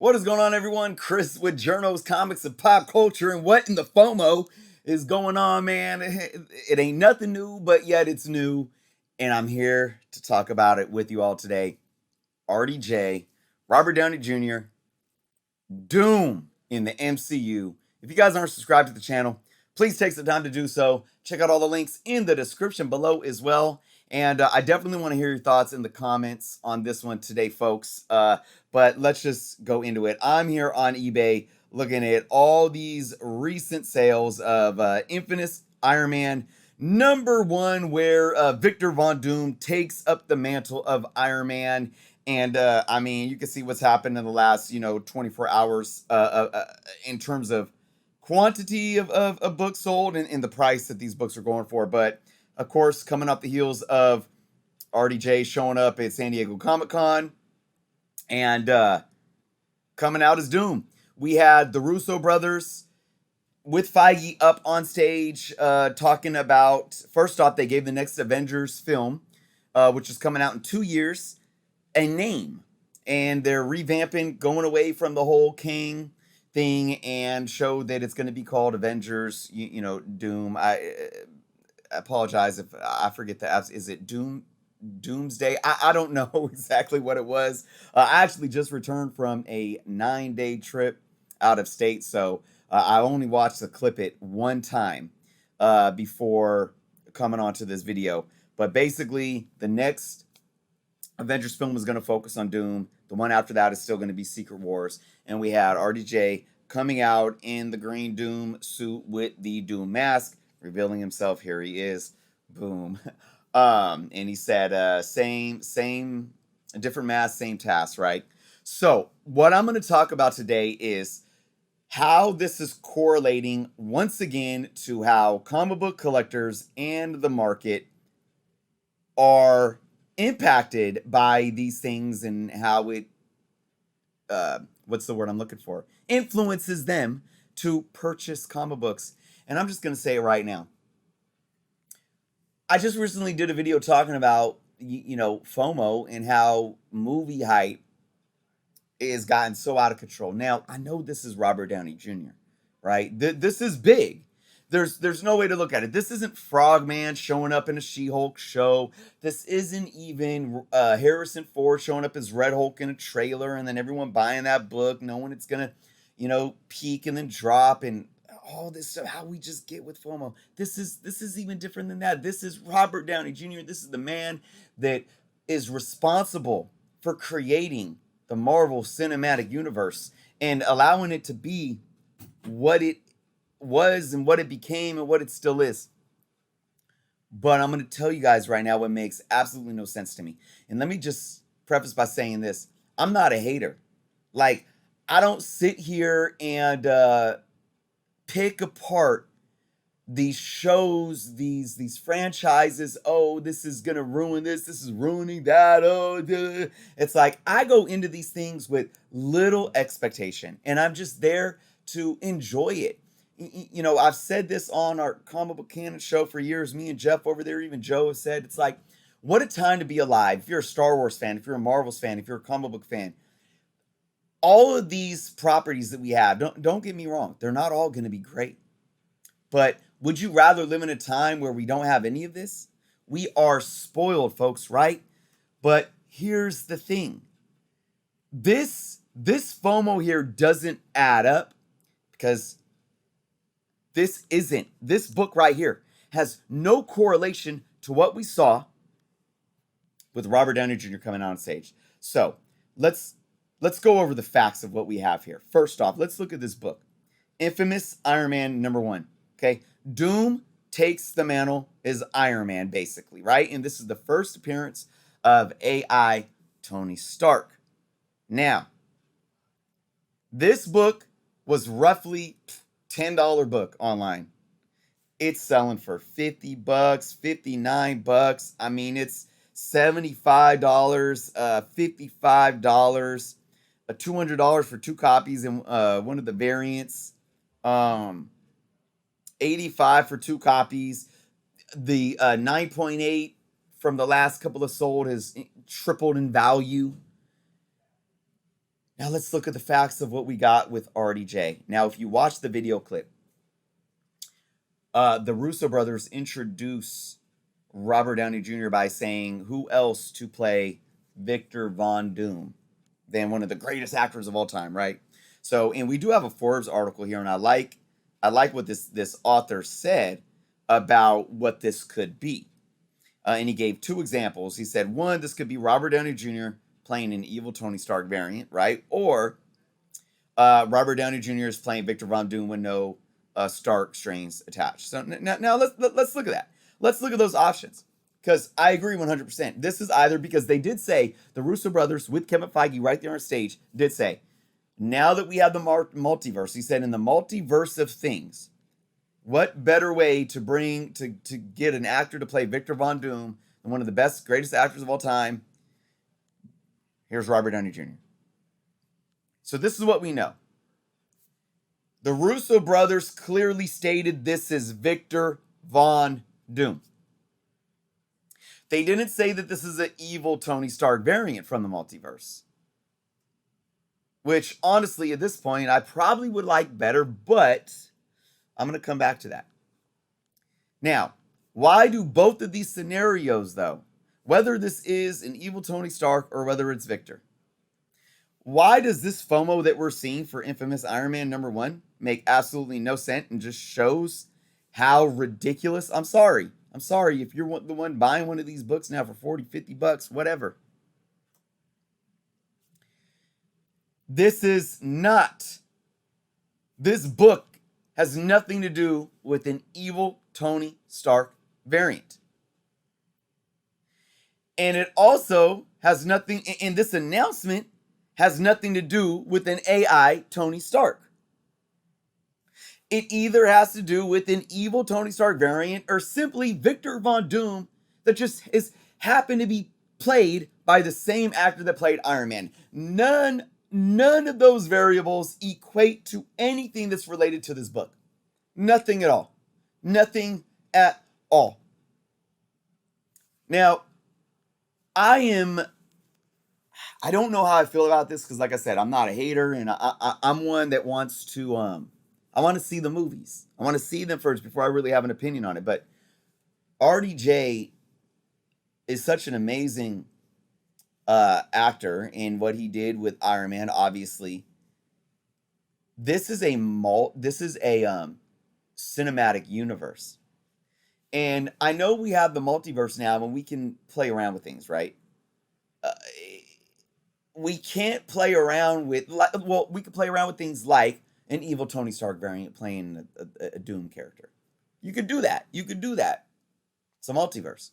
What is going on, everyone? Chris with Journos, Comics, and Pop Culture. And what in the FOMO is going on, man? It ain't nothing new, but yet it's new. And I'm here to talk about it with you all today. RDJ, Robert Downey Jr., Doom in the MCU. If you guys aren't subscribed to the channel, please take some time to do so. Check out all the links in the description below as well. And I definitely want to hear your thoughts in the comments on this one today, folks. But let's just go into it. I'm here on eBay looking at all these recent sales of Infamous Iron Man #1, where Victor Von Doom takes up the mantle of Iron Man. And I mean, you can see what's happened in the last, 24 hours in terms of quantity of books sold and the price that these books are going for. But of course, coming off the heels of RDJ showing up at San Diego Comic-Con and coming out as Doom. We had the Russo brothers with Feige up on stage talking about, first off, they gave the next Avengers film, which is coming out in 2 years, a name. And they're revamping, going away from the whole King thing, and show that it's going to be called Avengers, Doom. I apologize if I forget the apps. Is it Doomsday? I don't know exactly what it was. I actually just returned from a 9-day trip out of state, so I only watched the clip it one time before coming onto this video. But basically, the next Avengers film is going to focus on Doom. The one after that is still going to be Secret Wars. And we had RDJ coming out in the green Doom suit with the Doom mask, revealing himself. Here he is. Boom. And he said, same, different mask, same task, right? So what I'm going to talk about today is how this is correlating once again to how comic book collectors and the market are impacted by these things and how it what's the word I'm looking for, influences them to purchase comic books. And I'm just going to say it right now. I just recently did a video talking about FOMO and how movie hype is gotten so out of control. Now, I know this is Robert Downey Jr., right? This is big. There's no way to look at it. This isn't Frogman showing up in a She-Hulk show. This isn't even Harrison Ford showing up as Red Hulk in a trailer and then everyone buying that book, knowing it's going to, peak and then drop and all this stuff, how we just get with FOMO. This is even different than that. This is Robert Downey Jr. This is the man that is responsible for creating the Marvel Cinematic Universe and allowing it to be what it was and what it became and what it still is. But I'm going to tell you guys right now what makes absolutely no sense to me. And let me just preface by saying this. I'm not a hater. Like, I don't sit here and pick apart these shows, these franchises. Oh, this is gonna ruin this is ruining that. Oh, duh. It's like I go into these things with little expectation and I'm just there to enjoy it. I've said this on our comic book canon show for years. Me and Jeff over there, even Joe, have said it's like, what a time to be alive. If you're a Star Wars fan, if you're a Marvel's fan, if you're a comic book fan, all of these properties that we have, don't get me wrong, they're not all going to be great. But would you rather live in a time where we don't have any of this? We are spoiled, folks, right? But here's the thing. This FOMO here doesn't add up because this book right here has no correlation to what we saw with Robert Downey Jr. coming on stage. So let's go over the facts of what we have here. First off, let's look at this book. Infamous Iron Man #1. Okay. Doom takes the mantle as Iron Man, basically, right? And this is the first appearance of AI Tony Stark. Now, this book was roughly $10 book online. It's selling for $50, $59. I mean, it's $75, $55, $200 for 2 copies in one of the variants. 85 for 2 copies. The 9.8 from the last couple of sold has tripled in value. Now let's look at the facts of what we got with RDJ. Now, if you watch the video clip, the Russo brothers introduce Robert Downey Jr. by saying, who else to play Victor Von Doom than one of the greatest actors of all time, right? So, and we do have a Forbes article here, and I like what this author said about what this could be. And he gave two examples. He said, one, this could be Robert Downey Jr. playing an evil Tony Stark variant, right? Or Robert Downey Jr. is playing Victor Von Doom with no Stark strains attached. So now let's look at that. Let's look at those options, because I agree 100%. This is either, because they did say, the Russo brothers with Kevin Feige right there on stage did say, now that we have the multiverse, he said, in the multiverse of things, what better way to get an actor to play Victor Von Doom, and one of the best, greatest actors of all time? Here's Robert Downey Jr. So this is what we know. The Russo brothers clearly stated this is Victor Von Doom. They didn't say that this is an evil Tony Stark variant from the multiverse, which honestly at this point I probably would like better, but I'm going to come back to that. Now, why do both of these scenarios, though, whether this is an evil Tony Stark or whether it's Victor, why does this FOMO that we're seeing for infamous Iron Man #1 make absolutely no sense and just shows how ridiculous? I'm sorry if you're the one buying one of these books now for 40, 50 bucks, whatever. This book has nothing to do with an evil Tony Stark variant. And it also has nothing, in this announcement, has nothing to do with an AI Tony Stark. It either has to do with an evil Tony Stark variant or simply Victor Von Doom that just happened to be played by the same actor that played Iron Man. None of those variables equate to anything that's related to this book. Nothing at all. Nothing at all. Now, I don't know how I feel about this, because like I said, I'm not a hater, and I'm one that wants to I want to see the movies. I want to see them first before I really have an opinion on it. But RDJ is such an amazing actor in what he did with Iron Man. Obviously, this is a cinematic universe, and I know we have the multiverse now, and we can play around with things, right? We can't play around with, we could play around with things like an evil Tony Stark variant playing a Doom character. You could do that. It's a multiverse.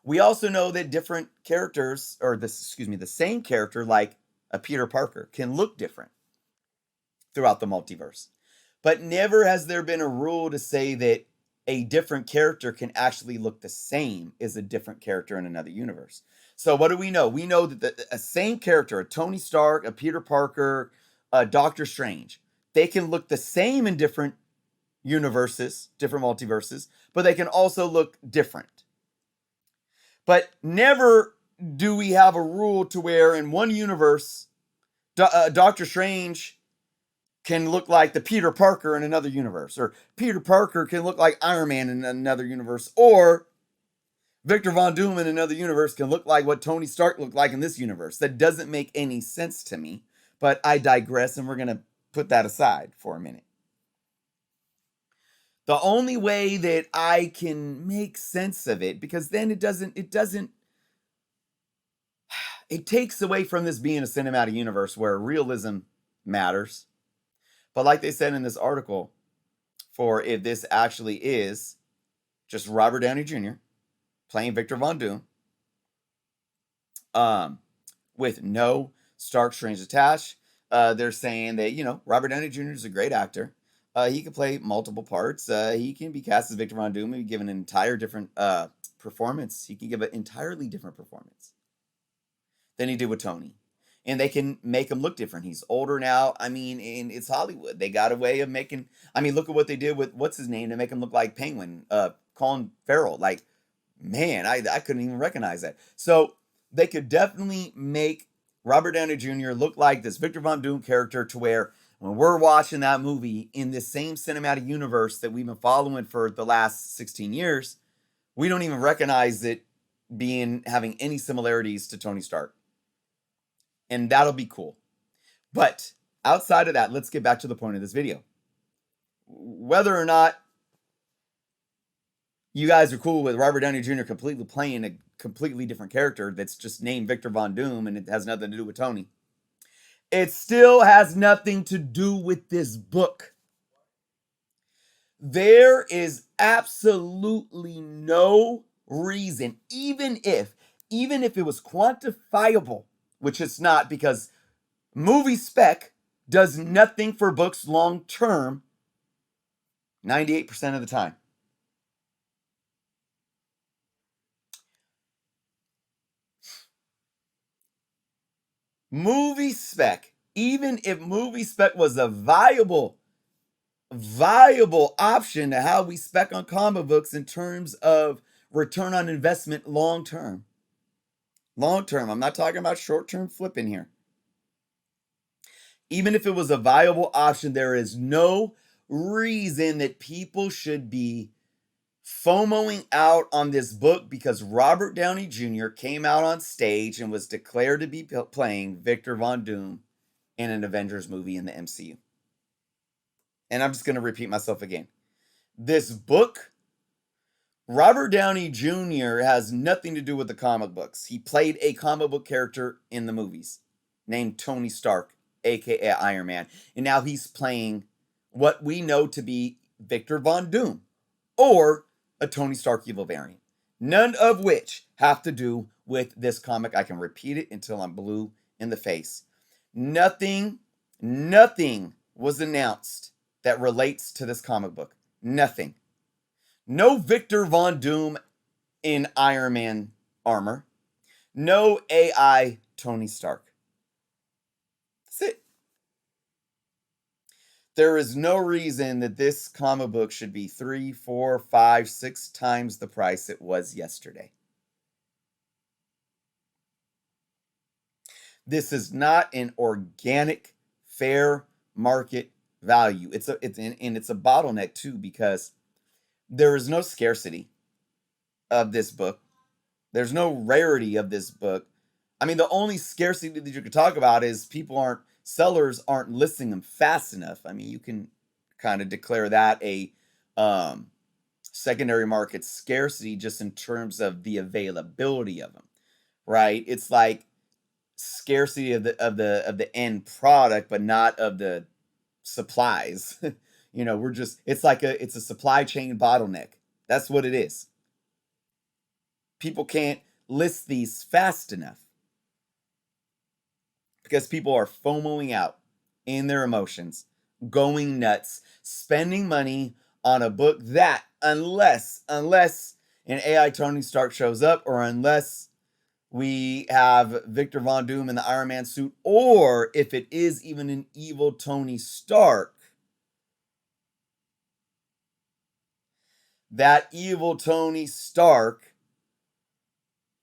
We also know that different characters, or the same character, like a Peter Parker, can look different throughout the multiverse. But never has there been a rule to say that a different character can actually look the same as a different character in another universe. So what do we know? We know that a same character, a Tony Stark, a Peter Parker, a Doctor Strange, they can look the same in different universes, different multiverses, but they can also look different. But never do we have a rule to where in one universe, Doctor Strange can look like the Peter Parker in another universe, or Peter Parker can look like Iron Man in another universe, or Victor Von Doom in another universe can look like what Tony Stark looked like in this universe. That doesn't make any sense to me, but I digress, and we're going to put that aside for a minute. The only way that I can make sense of it, because then it takes away from this being a cinematic universe where realism matters. But like they said in this article, for if this actually is just Robert Downey Jr. playing Victor Von Doom, with no Stark Strange attached, they're saying that, Robert Downey Jr. is a great actor. He can play multiple parts. He can be cast as Victor Von Doom and be given an entire different performance. He can give an entirely different performance than he did with Tony. And they can make him look different. He's older now. I mean, and it's Hollywood. They got a way of making... look at what they did with, what's his name, to make him look like Penguin, Colin Farrell. Like, man, I couldn't even recognize that. So they could definitely make Robert Downey Jr. look like this Victor Von Doom character to where when we're watching that movie in this same cinematic universe that we've been following for the last 16 years, we don't even recognize it being having any similarities to Tony Stark. And that'll be cool. But outside of that, let's get back to the point of this video. Whether or not you guys are cool with Robert Downey Jr. completely playing a completely different character that's just named Victor Von Doom and it has nothing to do with Tony, it still has nothing to do with this book. There is absolutely no reason, even if it was quantifiable, which it's not because movie spec does nothing for books long term 98% of the time. Movie spec, even if movie spec was a viable option to how we spec on comic books in terms of return on investment long term. Long term, I'm not talking about short term flipping here. Even if it was a viable option, there is no reason that people should be FOMOing out on this book because Robert Downey Jr. came out on stage and was declared to be playing Victor Von Doom in an Avengers movie in the MCU. And I'm just going to repeat myself again. This book, Robert Downey Jr. has nothing to do with the comic books. He played a comic book character in the movies named Tony Stark, aka Iron Man. And now he's playing what we know to be Victor Von Doom, or a Tony Stark evil variant. None of which have to do with this comic. I can repeat it until I'm blue in the face. Nothing was announced that relates to this comic book. Nothing. No Victor Von Doom in Iron Man armor. No AI Tony Stark. That's it. There is no reason that this comic book should be 3, 4, 5, 6 times the price it was yesterday. This is not an organic, fair market value. It's a bottleneck too because there is no scarcity of this book. There's no rarity of this book. I mean, the only scarcity that you could talk about is sellers aren't listing them fast enough. I mean, you can kind of declare that a secondary market scarcity just in terms of the availability of them, right? It's like scarcity of the end product, but not of the supplies. It's a supply chain bottleneck. That's what it is. People can't list these fast enough because people are FOMOing out in their emotions, going nuts, spending money on a book that unless an AI Tony Stark shows up, or unless we have Victor Von Doom in the Iron Man suit, or if it is even an evil Tony Stark, that evil Tony Stark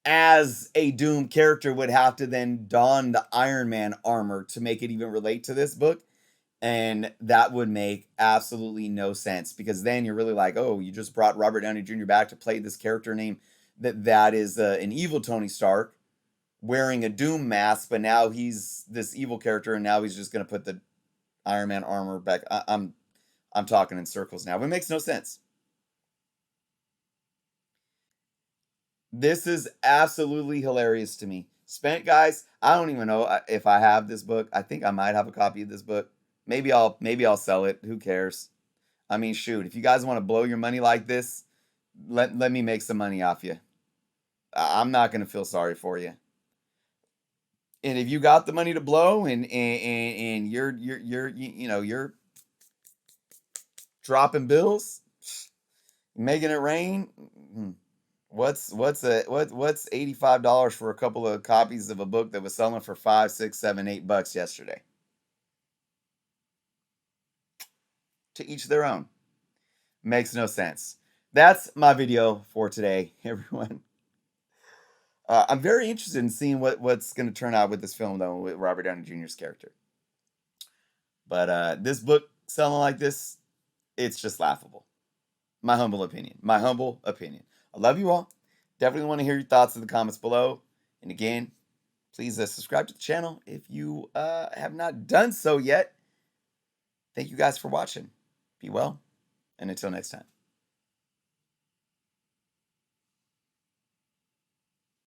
as a Doom character would have to then don the Iron Man armor to make it even relate to this book. And that would make absolutely no sense because then you're really like, oh, you just brought Robert Downey Jr. back to play this character name that is an evil Tony Stark wearing a Doom mask, but now he's this evil character and now he's just going to put the Iron Man armor back. I'm talking in circles now, but it makes no sense. This is absolutely hilarious to me. Spent guys, I don't even know if I have this book. I think I might have a copy of this book. Maybe I'll sell it. Who cares? I mean, shoot, if you guys want to blow your money like this, let me make some money off you. I'm not going to feel sorry for you. And if you got the money to blow and you're dropping bills, making it rain, what's $85 for a couple of copies of a book that was selling for $5, $6, $7, $8 yesterday? To each their own. Makes no sense. That's my video for today, everyone. I'm very interested in seeing what's going to turn out with this film, though, with Robert Downey Jr.'s character. But this book selling like this, it's just laughable. My humble opinion. My humble opinion. I love you all. Definitely want to hear your thoughts in the comments below. And again, please subscribe to the channel if you have not done so yet. Thank you guys for watching. Be well, and until next time.